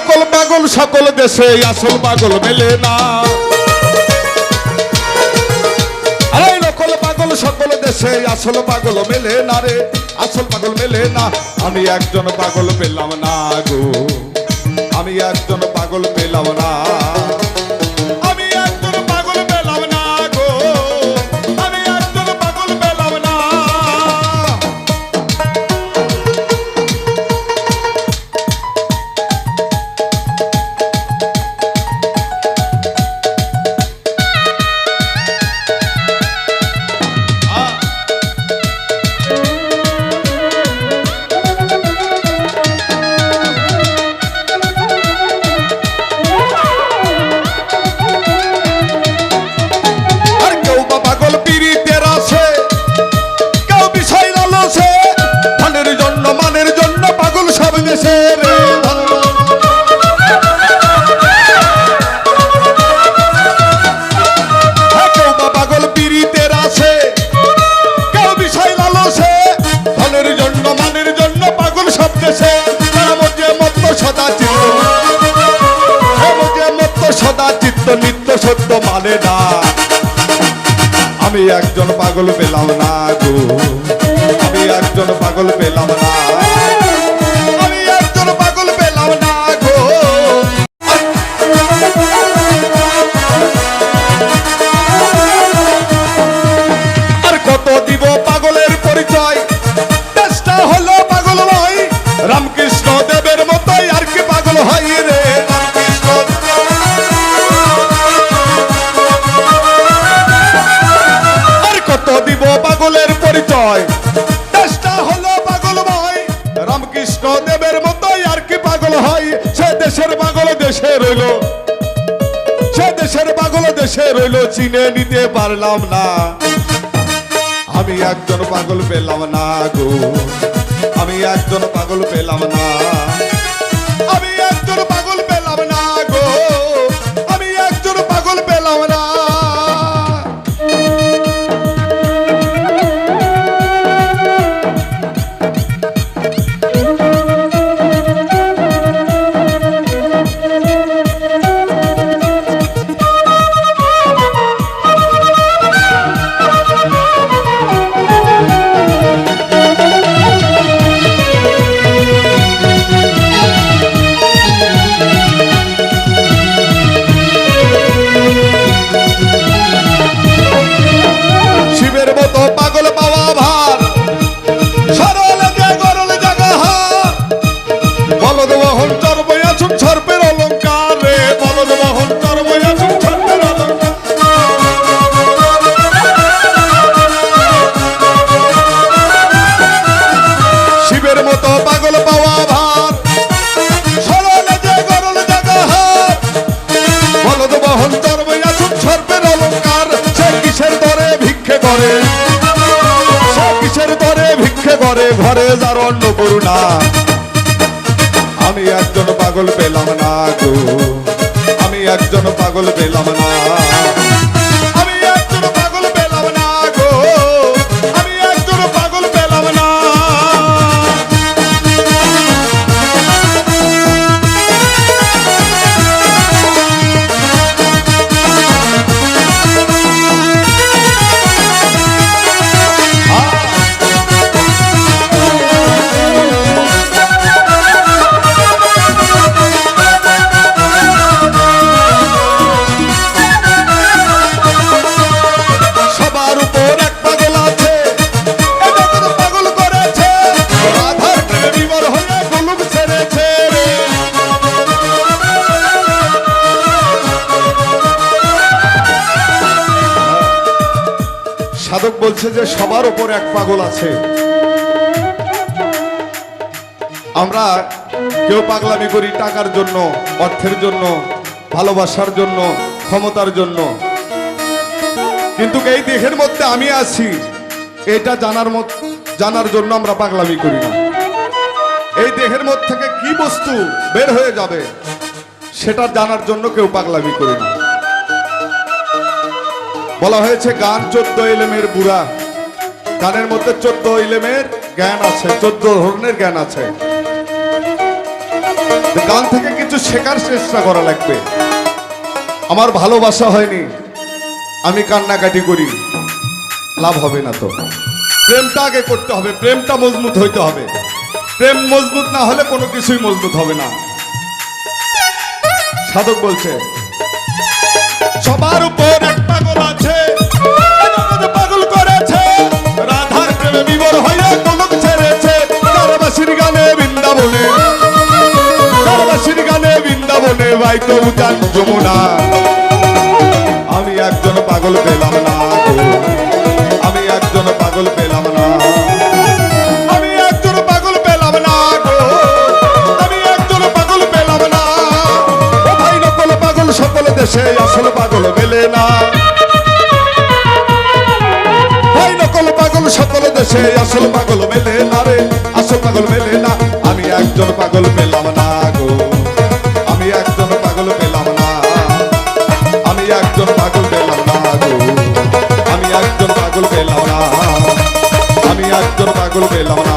নকল পাগল সকল দেশে আসল পাগল মেলে না। আরে নকল পাগল সকল দেশে আসল পাগল মেলে না রে, আসল পাগল মেলে না। আমি একজন পাগল পেলাম না গো, আমি একজন পাগল পেলাম না, আমি একজন পাগল পেলাম না গো, আমি একজন পাগল পেলাম না। নিত্য সত্য মানে না, আমি একজন পাগল পেলাম না গো, আমি একজন পাগল পেলাম না, আমি একজন পাগল পেলাম না গো। আর কত দিব পাগলের পরিচয়, চেষ্টা হলো পাগল নয়, রামকৃষ্ণ দেবের মতোই আর কি পাগল হয় রে। পাগলের পরিচয় চেষ্টা হলো পাগলময়, রামকৃষ্ণ দেবের মতোই আর কি পাগল হয়। সে দেশের পাগল দেশে রইল, সে দেশের পাগল দেশে রইল, চিনে নিতে পারলাম না। আমি একজন পাগল পেলাম না গো, আমি একজন পাগল পেলাম না, আমি একজন পাগল পেলাম না গো, আমি একজন পাগল পেলাম না। ঘরে যার অন্য করুণা, আমি একজন পাগল পেলাম না গো, আমি একজন পাগল পেলাম না, আমি একজন পাগল পেলাম না গো, আমি একজন পাগল পেলাম না। সাধক বলছে যে সবার উপর এক পাগল আছে। আমরা কেউ পাগলামি করি টাকার জন্য, অর্থের জন্য, ভালোবাসার জন্য, ক্ষমতার জন্য, কিন্তু এই দেহের মধ্যে আমি আছি এটা জানার জন্য আমরা পাগলামি করি না। এই দেহের মধ্যে থেকে কি বস্তু বের হয়ে যাবে সেটা জানার জন্য কেউ পাগলামি করি না। বলা হয়েছে গান 14 ইলমের বুড়া, গানের মধ্যে 14 ইলমের জ্ঞান আছে, 14 ধরনের জ্ঞান আছে। গান থেকে কিছু শেখার চেষ্টা করা লাগবে। আমার ভালোবাসা হয়নি, আমি কান্নাকাটি করি, লাভ হবে না তো। প্রেমটা আগে করতে হবে, প্রেমটা মজবুত হইতে হবে। প্রেম মজবুত না হলে কোনো কিছুই মজবুত হবে না। সাধক বলছে সবার উপর এক পাগল আছে, পাগল করেছে, রাধার প্রেমে বিভোর হয়ে কলক ছেড়েছে। কারবাসীর গানে বৃন্দাবনে, কারবাসীর গানে বৃন্দাবনে বাইতো উজান যমুনা। আমি একজন পাগল পেলাম না গো, আমি একজন পাগল পেলাম না, আমি একজন পাগল পেলাম না গো, আমি একজন পাগল পেলাম না। ও ভাই নকল পাগল সকল দেশে, আসল পাগল মেলে না। ভাই নকল পাগল সকল দেশে, আসল পাগল মেলে না রে, আসল পাগল মেলে না। আমি একজন পাগল পেলাম না গো, আমি একজন পাগল পেলাম না, আমি একজন পাগল পেলাম না গো, আমি একজন পাগল পেলাম না, আমি একজন পাগল পেলাম না